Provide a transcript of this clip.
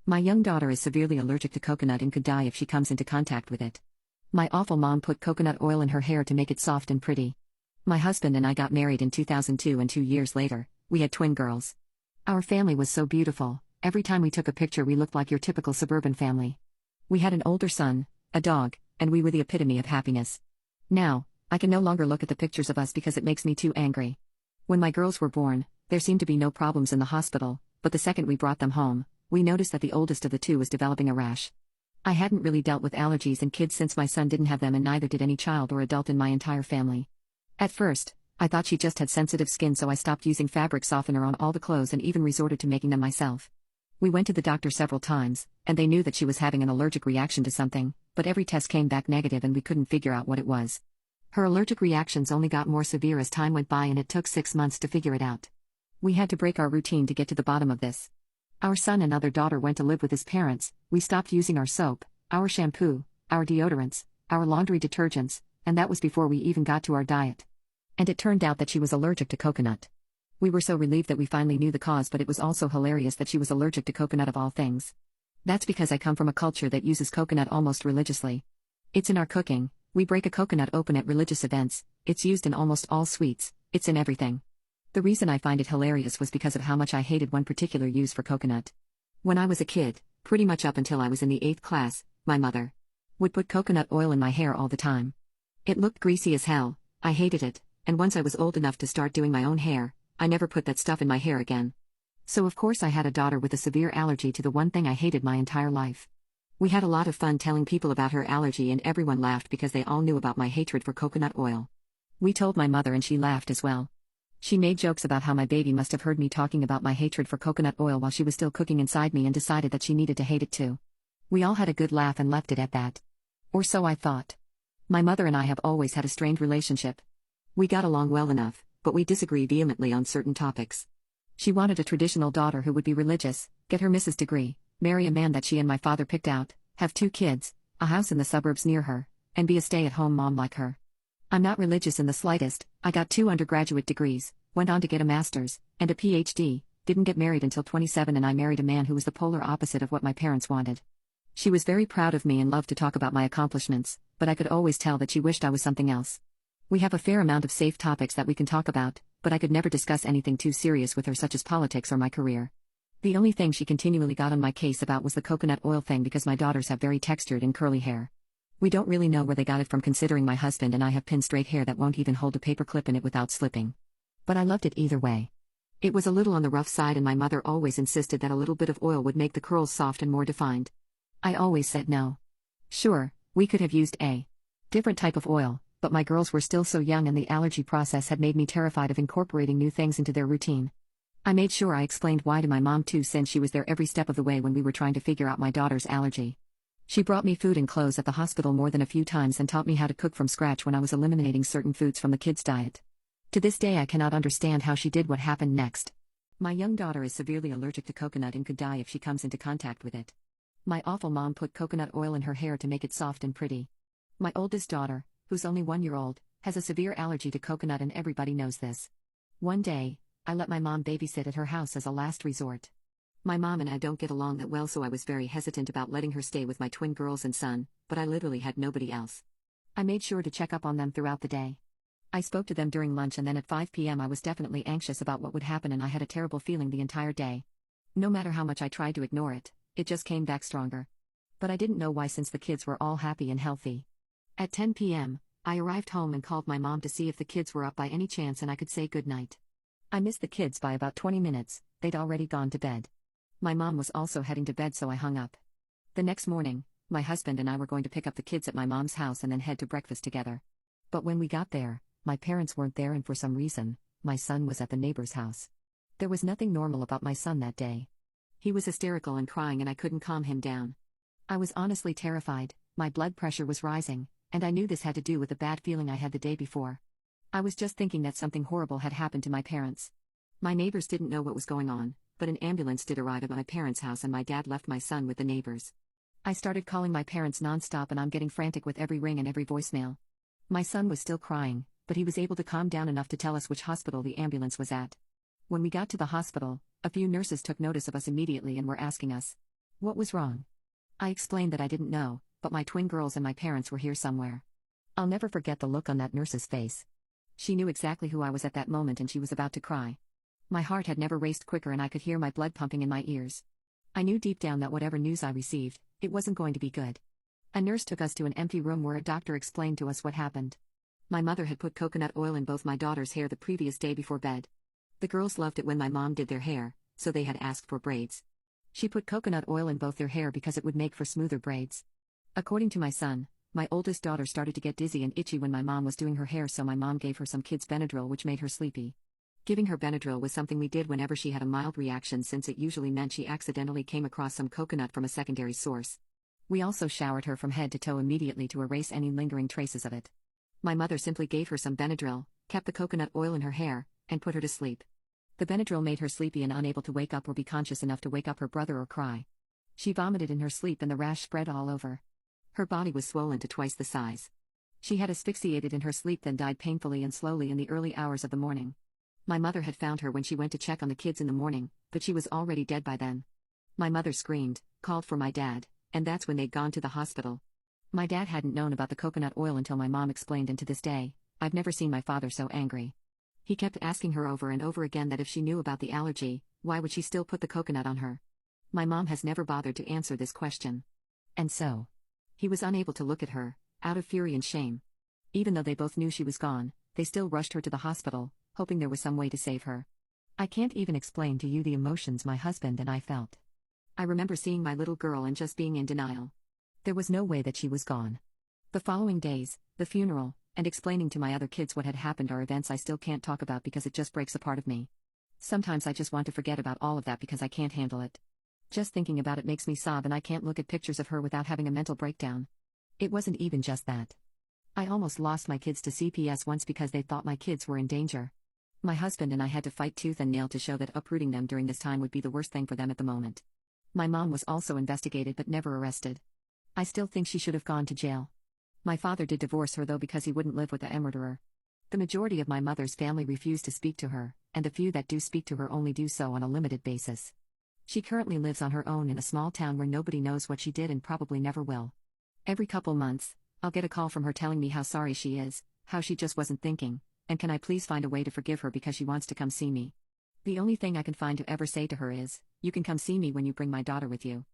My young daughter is severely allergic to coconut and could die if she comes into contact with it. My awful mom put coconut oil in her hair to make it soft and pretty. My husband and I got married in 2002 and 2 years later, we had twin girls. Our family was so beautiful, every time we took a picture we looked like your typical suburban family. We had an older son, a dog, and we were the epitome of happiness. Now, I can no longer look at the pictures of us because it makes me too angry. When my girls were born, there seemed to be no problems in the hospital, but the second we brought them home, we noticed that the oldest of the two was developing a rash. I hadn't really dealt with allergies in kids since my son didn't have them, and neither did any child or adult in my entire family. At first, I thought she just had sensitive skin, so I stopped using fabric softener on all the clothes and even resorted to making them myself. We went to the doctor several times, and they knew that she was having an allergic reaction to something, but every test came back negative and we couldn't figure out what it was. Her allergic reactions only got more severe as time went by, and it took 6 months to figure it out. We had to break our routine to get to the bottom of this. Our son and other daughter went to live with his parents, we stopped using our soap, our shampoo, our deodorants, our laundry detergents, and that was before we even got to our diet. And it turned out that she was allergic to coconut. We were so relieved that we finally knew the cause, but it was also hilarious that she was allergic to coconut of all things. That's because I come from a culture that uses coconut almost religiously. It's in our cooking, we break a coconut open at religious events, it's used in almost all sweets, it's in everything. The reason I find it hilarious was because of how much I hated one particular use for coconut. When I was a kid, pretty much up until I was in the 8th class, my mother would put coconut oil in my hair all the time. It looked greasy as hell, I hated it, and once I was old enough to start doing my own hair, I never put that stuff in my hair again. So of course I had a daughter with a severe allergy to the one thing I hated my entire life. We had a lot of fun telling people about her allergy, and everyone laughed because they all knew about my hatred for coconut oil. We told my mother and she laughed as well. She made jokes about how my baby must have heard me talking about my hatred for coconut oil while she was still cooking inside me and decided that she needed to hate it too. We all had a good laugh and left it at that. Or so I thought. My mother and I have always had a strained relationship. We got along well enough, but we disagree vehemently on certain topics. She wanted a traditional daughter who would be religious, get her Mrs. degree, marry a man that she and my father picked out, have 2 kids, a house in the suburbs near her, and be a stay-at-home mom like her. I'm not religious in the slightest. I got 2 undergraduate degrees, went on to get a master's, and a PhD, didn't get married until 27, and I married a man who was the polar opposite of what my parents wanted. She was very proud of me and loved to talk about my accomplishments, but I could always tell that she wished I was something else. We have a fair amount of safe topics that we can talk about, but I could never discuss anything too serious with her, such as politics or my career. The only thing she continually got on my case about was the coconut oil thing, because my daughters have very textured and curly hair. We don't really know where they got it from, considering my husband and I have pin straight hair that won't even hold a paperclip in it without slipping. But I loved it either way. It was a little on the rough side, and my mother always insisted that a little bit of oil would make the curls soft and more defined. I always said no. Sure, we could have used a different type of oil, but my girls were still so young and the allergy process had made me terrified of incorporating new things into their routine. I made sure I explained why to my mom too, since she was there every step of the way when we were trying to figure out my daughter's allergy. She brought me food and clothes at the hospital more than a few times and taught me how to cook from scratch when I was eliminating certain foods from the kids' diet. To this day I cannot understand how she did what happened next. My young daughter is severely allergic to coconut and could die if she comes into contact with it. My awful mom put coconut oil in her hair to make it soft and pretty. My oldest daughter, who's only 1 year old, has a severe allergy to coconut, and everybody knows this. One day, I let my mom babysit at her house as a last resort. My mom and I don't get along that well, so I was very hesitant about letting her stay with my twin girls and son, but I literally had nobody else. I made sure to check up on them throughout the day. I spoke to them during lunch, and then at 5 p.m. I was definitely anxious about what would happen, and I had a terrible feeling the entire day. No matter how much I tried to ignore it, it just came back stronger. But I didn't know why, since the kids were all happy and healthy. At 10 p.m., I arrived home and called my mom to see if the kids were up by any chance and I could say goodnight. I missed the kids by about 20 minutes, they'd already gone to bed. My mom was also heading to bed, so I hung up. The next morning, my husband and I were going to pick up the kids at my mom's house and then head to breakfast together. But when we got there, my parents weren't there, and for some reason, my son was at the neighbor's house. There was nothing normal about my son that day. He was hysterical and crying, and I couldn't calm him down. I was honestly terrified, my blood pressure was rising, and I knew this had to do with the bad feeling I had the day before. I was just thinking that something horrible had happened to my parents. My neighbors didn't know what was going on, but an ambulance did arrive at my parents' house, and my dad left my son with the neighbors. I started calling my parents nonstop, and I'm getting frantic with every ring and every voicemail. My son was still crying, but he was able to calm down enough to tell us which hospital the ambulance was at. When we got to the hospital, a few nurses took notice of us immediately and were asking us, What was wrong? I explained that I didn't know, but my twin girls and my parents were here somewhere. I'll never forget the look on that nurse's face. She knew exactly who I was at that moment and she was about to cry. My heart had never raced quicker and I could hear my blood pumping in my ears. I knew deep down that whatever news I received, it wasn't going to be good. A nurse took us to an empty room where a doctor explained to us what happened. My mother had put coconut oil in both my daughter's hair the previous day before bed. The girls loved it when my mom did their hair, so they had asked for braids. She put coconut oil in both their hair because it would make for smoother braids. According to my son, my oldest daughter started to get dizzy and itchy when my mom was doing her hair, so my mom gave her some kids' Benadryl, which made her sleepy. Giving her Benadryl was something we did whenever she had a mild reaction, since it usually meant she accidentally came across some coconut from a secondary source. We also showered her from head to toe immediately to erase any lingering traces of it. My mother simply gave her some Benadryl, kept the coconut oil in her hair, and put her to sleep. The Benadryl made her sleepy and unable to wake up or be conscious enough to wake up her brother or cry. She vomited in her sleep and the rash spread all over. Her body was swollen to twice the size. She had asphyxiated in her sleep, then died painfully and slowly in the early hours of the morning. My mother had found her when she went to check on the kids in the morning, but she was already dead by then. My mother screamed, called for my dad, and that's when they'd gone to the hospital. My dad hadn't known about the coconut oil until my mom explained, and to this day, I've never seen my father so angry. He kept asking her over and over again that if she knew about the allergy, why would she still put the coconut on her? My mom has never bothered to answer this question. And so, he was unable to look at her, out of fury and shame. Even though they both knew she was gone, they still rushed her to the hospital, hoping there was some way to save her. I can't even explain to you the emotions my husband and I felt. I remember seeing my little girl and just being in denial. There was no way that she was gone. The following days, the funeral, and explaining to my other kids what had happened are events I still can't talk about because it just breaks a part of me. Sometimes I just want to forget about all of that because I can't handle it. Just thinking about it makes me sob, and I can't look at pictures of her without having a mental breakdown. It wasn't even just that. I almost lost my kids to CPS once because they thought my kids were in danger. My husband and I had to fight tooth and nail to show that uprooting them during this time would be the worst thing for them at the moment. My mom was also investigated but never arrested. I still think she should have gone to jail. My father did divorce her though because he wouldn't live with a murderer. The majority of my mother's family refused to speak to her, and the few that do speak to her only do so on a limited basis. She currently lives on her own in a small town where nobody knows what she did and probably never will. Every couple months, I'll get a call from her telling me how sorry she is, how she just wasn't thinking, and can I please find a way to forgive her because she wants to come see me. The only thing I can find to ever say to her is, you can come see me when you bring my daughter with you.